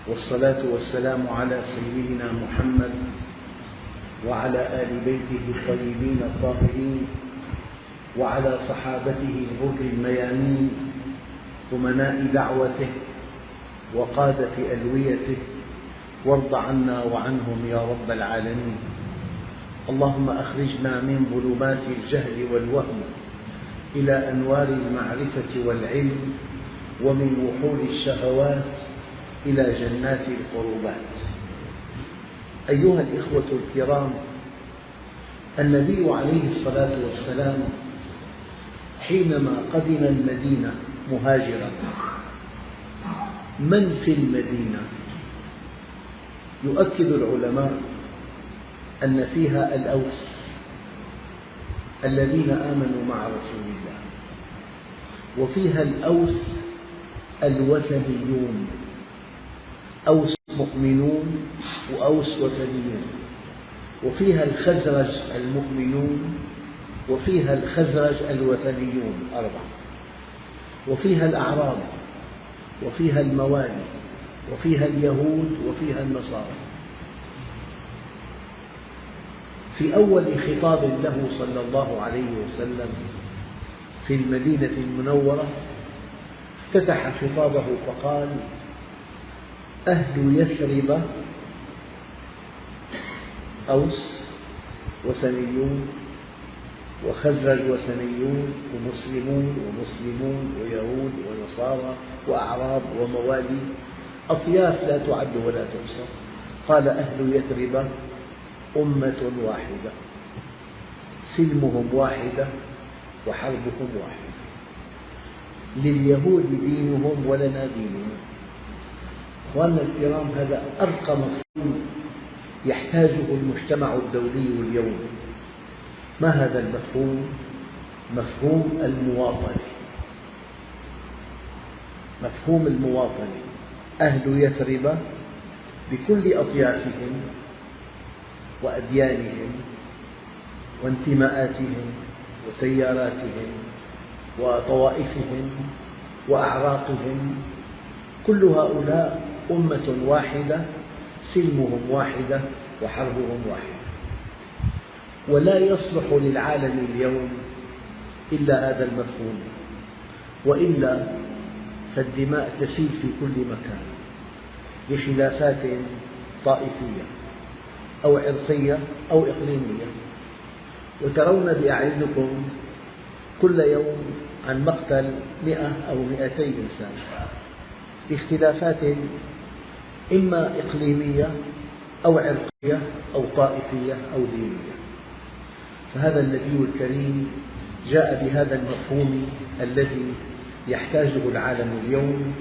والصلاة والسلام على سيدنا محمد وعلى آل بيته الطيبين الطاهرين وعلى صحابته الغر الميامين أمناء دعوته وقادة ألويته، وارض عنا وعنهم يا رب العالمين. اللهم أخرجنا من ظلمات الجهل والوهم إلى أنوار المعرفة والعلم، ومن وحول الشهوات إلى جنات القربات. أيها الإخوة الكرام، النبي عليه الصلاة والسلام حينما قدم المدينة مهاجرا، من في المدينة؟ يؤكد العلماء أن فيها الأوس الذين آمنوا مع رسول الله، وفيها الأوس الوثنيون، أوس مؤمنون وأوس وثنيون، وفيها الخزرج المؤمنون، وفيها الخزرج الوثنيون أربعة، وفيها الأعراب، وفيها الموالي، وفيها اليهود، وفيها النصارى. في أول خطاب له صلى الله عليه وسلم في المدينة المنورة افتتح خطابه فقال: أهل يثرب أوس وثنيون وخزرج وثنيون ومسلمون ويهود ونصارى وأعراب وموالي، أطياف لا تعد ولا تحصى. قال: أهل يثرب أمة واحدة، سلمهم واحدة وحربهم واحدة، لليهود دينهم ولنا ديننا. أخواننا الكرام، هذا أرقى مفهوم يحتاجه المجتمع الدولي اليوم. ما هذا المفهوم؟ مفهوم المواطنة. مفهوم المواطنة، أهل يثرب بكل أطيافهم وأديانهم وانتماءاتهم وتياراتهم وطوائفهم وأعراقهم، كل هؤلاء أمة واحدة، سلمهم واحدة وحربهم واحدة. ولا يصلح للعالم اليوم إلا هذا المفهوم، وإلا فالدماء تسيل في كل مكان لخلافات طائفية أو عرقية أو إقليمية، وترون بأعينكم كل يوم عن مقتل 100 أو 200 إنسان لاختلافات إما إقليمية أو عرقية أو طائفية أو دينية. فهذا النبي الكريم جاء بهذا المفهوم الذي يحتاجه العالم اليوم،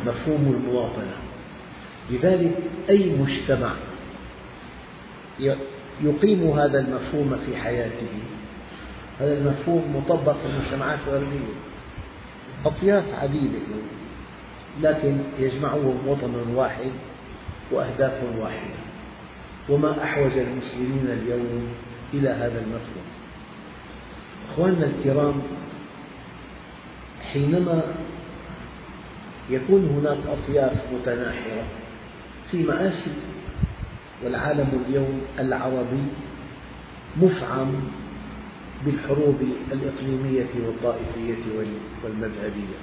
مفهوم المواطنة. لذلك أي مجتمع يقيم هذا المفهوم في حياته، هذا المفهوم مطبق في المجتمعات الغربية، أطياف عديدة لكن يجمعهم وطن واحد وأهداف واحدة. وما أحوج المسلمين اليوم إلى هذا المفهوم. أخواننا الكرام، حينما يكون هناك أطياف متناحرة في مآسي، والعالم اليوم العربي مفعم بالحروب الإقليمية والطائفية والمذهبية،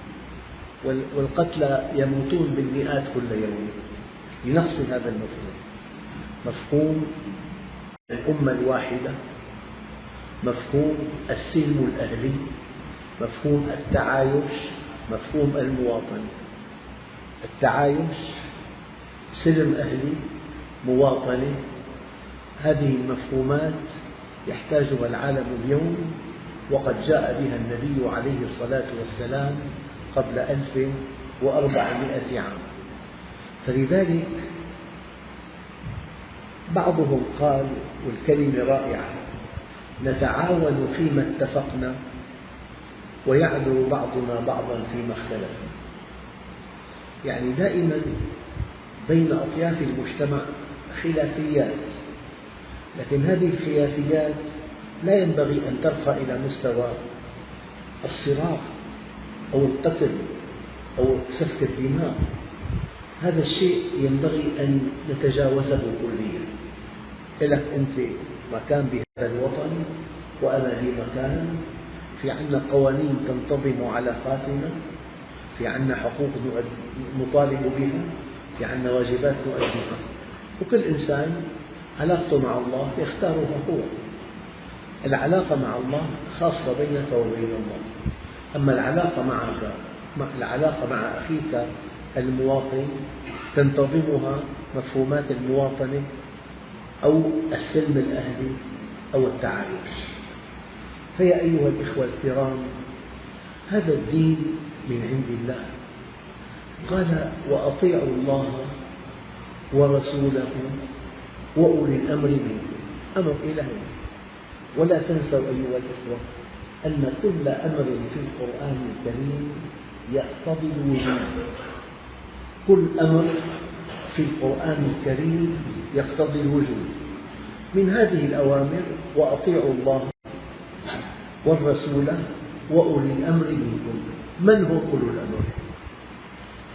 والقتلى يموتون بالمئات كل يوم لنقص هذا المفهوم، مفهوم الأمة الواحدة، مفهوم السلم الأهلي، مفهوم التعايش، مفهوم المواطنة. التعايش، سلم أهلي، مواطنة، هذه المفهومات يحتاجها العالم اليوم، وقد جاء بها النبي عليه الصلاة والسلام قبل 1400 عام. فلذلك بعضهم قال، والكلمة رائعة: نتعاون فيما اتفقنا ويعذر بعضنا بعضا فيما اختلفنا. يعني دائما بين أطياف المجتمع خلافيات، لكن هذه الخلافيات لا ينبغي أن ترقى إلى مستوى الصراع أو القتل أو سفك الدماء. هذا الشيء ينبغي أن نتجاوزه كليا. لك أنت مكان بهذا الوطن وأنا لي مكان، في عندنا قوانين تنتظم علاقاتنا، في عندنا حقوق نطالب بها، في عندنا واجبات نؤديها، وكل إنسان علاقته مع الله يختارها هو. العلاقة مع الله خاصة بينك وبين الله، أما العلاقة مع أخيك المواطن تنتظمها مفهومات المواطنة أو السلم الأهلي أو التعايش. فيا أيها الإخوة الكرام، هذا الدين من عند الله، قال وأطيعوا الله ورسوله وأولي الأمر منكم، أمر إلهي. ولا تنسوا أيها الإخوة أن كل أمر في القرآن الكريم يقتضي الوجوب، كل أمر في القرآن الكريم يقتضي الوجوب. من هذه الأوامر وأطيعوا الله والرسول وأولي الأمر منكم. من هم أولو الأمر؟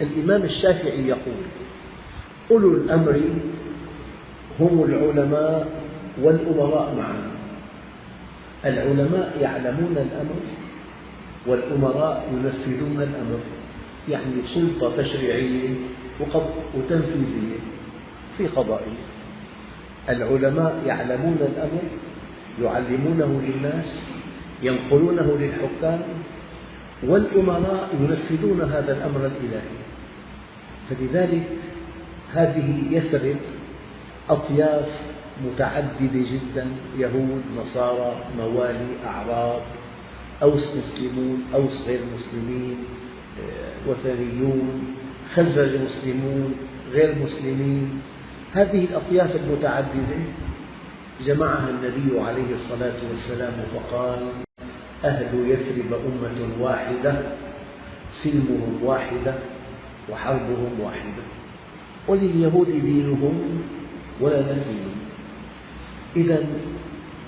الإمام الشافعي يقول أولو الأمر هم العلماء والأمراء معا. العلماء يعلمون الأمر والأمراء ينفذون الأمر، يعني سلطة تشريعية وتنفيذية في قضائه. العلماء يعلمون الأمر، يعلمونه للناس، ينقلونه للحكام، والأمراء ينفذون هذا الأمر الإلهي. فلذلك هذه يثرب أطياف متعددة جدا، يهود، نصارى، موالي، أعراب، أوس مسلمون، أوس غير مسلمين، وثنيون، خزرج مسلمون، غير مسلمين. هذه الأطياف المتعددة جمعها النبي عليه الصلاة والسلام فقال أهل يثرب أمة واحدة، سلمهم واحدة وحربهم واحدة، ولليهود دينهم ولنا دين. إذا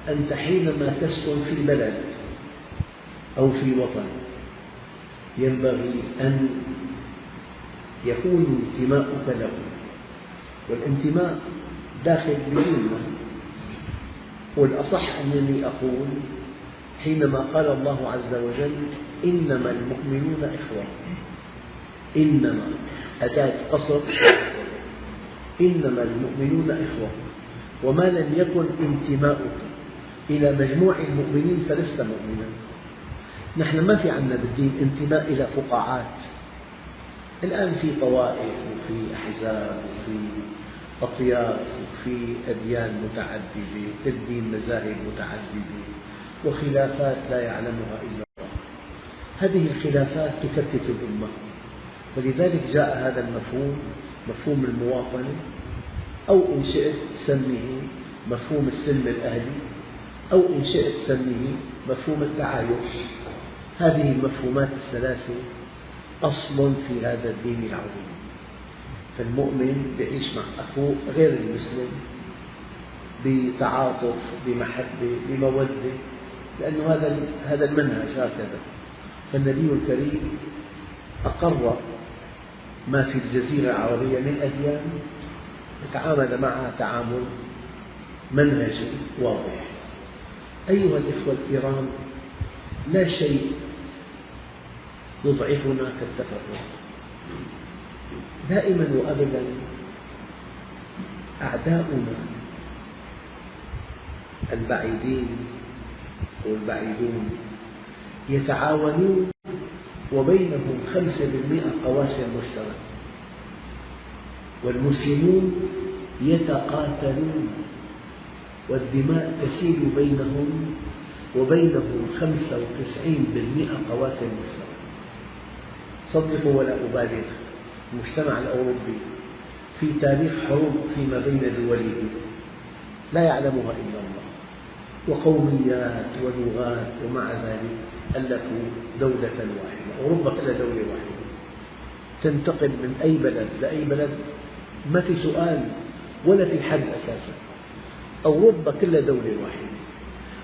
أنت حينما تسكن في بلد أو في وطن ينبغي أن يكون انتماؤك له، والانتماء داخل بديننا. والأصح أنني أقول حينما قال الله عز وجل إنما المؤمنون إخوة، إنما أداة قصر، إنما المؤمنون إخوة، وما لم يكن انتماؤك إلى مجموع المؤمنين فلست مؤمنا. نحن ما في عندنا بالدين انتماء إلى فقاعات. الآن في طوائف وفي أحزاب وفي أطياف وفي أديان متعددة، في الدين مذاهب متعددة وخلافات لا يعلمها إلا الله. هذه الخلافات تفتت الأمة، ولذلك جاء هذا المفهوم، مفهوم المواطنة، أو إن شئت سميه مفهوم السلم الأهلي، أو إن شئت سميه مفهوم التعايش. هذه المفهومات الثلاثة أصل في هذا الدين العظيم. فالمؤمن يعيش مع أخوه غير المسلم بتعاطف، بمحبة، بمودة، لأن هذا المنهج هكذا. فالنبي الكريم أقر ما في الجزيرة العربية من أديان، تعامل معها تعامل منهجي واضح. أيها الإخوة الكرام، لا شيء يضعفنا كالتفرق. دائما وأبدا أعداؤنا البعيدين والبعيدون يتعاونون وبينهم 5% قواسم مشتركة، والمسلمون يتقاتلون والدماء تسيل بينهم وبينهم 95% قواسم مشتركة. صدقوا ولا أبالغ، المجتمع الأوروبي في تاريخ حروب فيما بين دوله لا يعلمها إلا الله، وقوميات ولغات، ومع ذلك ألفوا دولة واحدة. أوروبا كلها دولة واحدة، تنتقل من أي بلد لأي بلد، ما في سؤال ولا في حد أساسا. أوروبا كلها دولة واحدة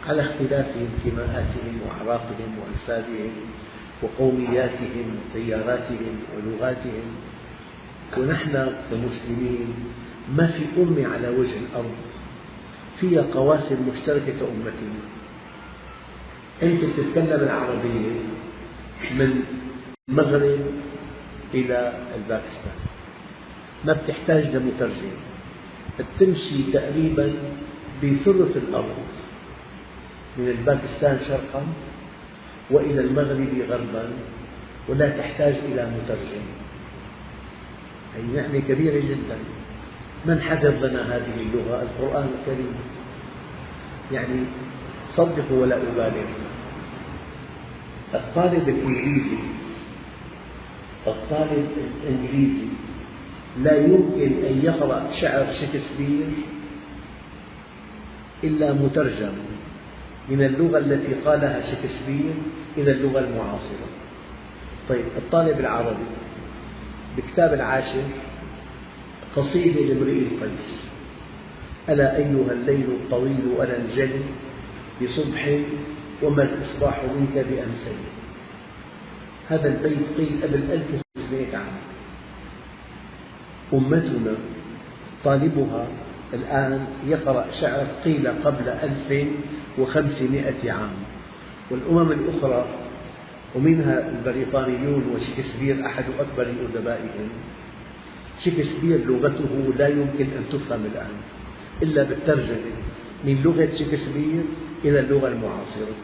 على اختلاف انتماءاتهم وأعرافهم وأنسابهم وقومياتهم وتياراتهم ولغاتهم. ونحن كمسلمين ما في أمة على وجه الأرض فيها قواسم مشتركة كأمتنا. أنت تتكلم العربية من المغرب إلى الباكستان، ما بتحتاج لمترجم، بتمشي تقريبا بثلث الأرض من الباكستان شرقا وإلى المغرب غربا ولا تحتاج إلى مترجم. هذه نعمة كبيرة جدا. من حدث لنا هذه اللغة؟ القرآن الكريم. يعني صدقوا ولا أبالغ، الطالب الإنجليزي لا يمكن أن يقرأ شعر شكسبير إلا مترجم من اللغة التي قالها شكسبير إلى اللغة المعاصرة. طيب الطالب العربي بكتاب العاشر قصيدة لامرئ القيس: ألا أيها الليل الطويل أنا انجلي بصبح وما الإصباح منك بأمسي. هذا البيت قيل قبل 1500 عام. أمتنا طالبها الآن يقرأ شعر قيل قبل 1500 عام، والأمم الأخرى ومنها البريطانيون وشكسبير أحد أكبر أدبائهم. شكسبير لغته لا يمكن أن تفهم الآن إلا بالترجمة من لغة شكسبير إلى اللغة المعاصرة.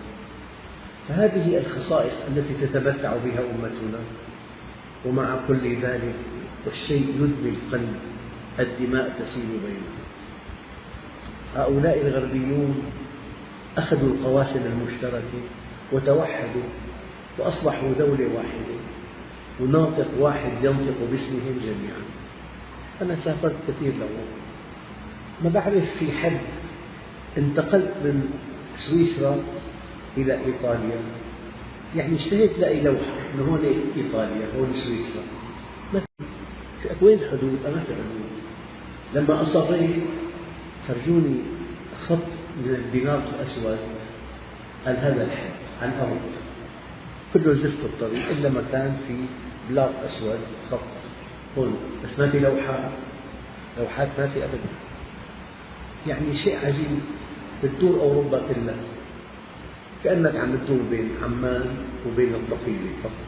فهذه الخصائص التي تتمتع بها أمتنا، ومع كل ذلك والشيء يدمي القلب، الدماء تسيل بينهم. هؤلاء الغربيون أخذوا القواسم المشتركة وتوحدوا وأصبحوا دولة واحدة وناطق واحد ينطق باسمهم جميعا. أنا سافرت كثير لهون، ما بعرف في حد انتقلت من سويسرا إلى إيطاليا، يعني اشتهيت لاقي لوحة إنه هون إيطاليا هون سويسرا، ما في. وين الحدود؟ ما في حدود. لما أصريت فرجوني خط من البلاط الأسود، قال هذا الحد على الأرض كله زفت الطريق إلا مكان في بلاط أسود خط هون، بس ما في لوحات ما في أبدا. يعني شيء عجيب، بتدور أوروبا كلها كأنك عم تدور بين عمان وبين الضفيرة فقط،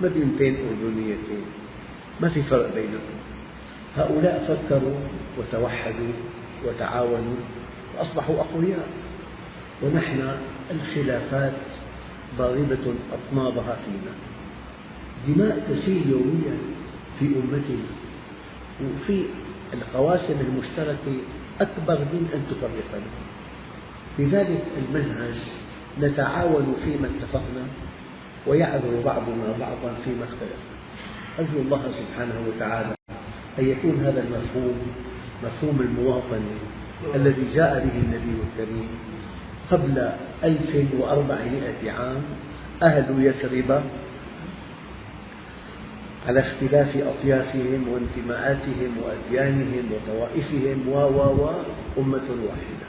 مدينتين أردنيتين ما في فرق بينهم. هؤلاء فكروا وتوحدوا وتعاونوا وأصبحوا أقوياء، ونحن الخلافات ضاربة أطنابها فينا. دماء تسيل يوميا في أمتنا، وفي القواسم المشتركة أكبر من أن تفرقنا. لذلك المنهج نتعاون فيما اتفقنا ويعذر بعضنا بعضا فيما اختلفنا. أرجو الله سبحانه وتعالى أن يكون هذا المفهوم مفهوم المواطنة الذي جاء به النبي الكريم قبل 1400 عام. أهل يثرب على اختلاف أطيافهم وانتماءاتهم وأديانهم وطوائفهم أمة واحدة،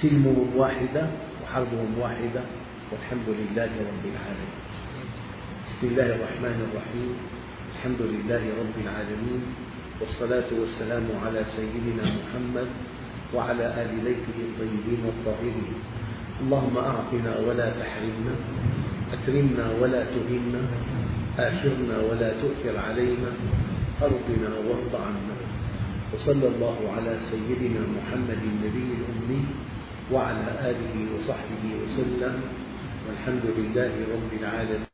سلمهم واحدة وحربهم واحدة، والحمد لله رب العالمين. بسم الله الرحمن الرحيم. الحمد لله رب العالمين، والصلاة والسلام على سيدنا محمد وعلى آل بيته الطيبين الطاهرين. اللهم أعطنا ولا تحرمنا، أكرمنا ولا تهنا، آثرنا ولا تؤثر علينا، أرضنا وارض عنا. وصلى الله على سيدنا محمد النبي الأمي وعلى آله وصحبه وسلم، والحمد لله رب العالمين.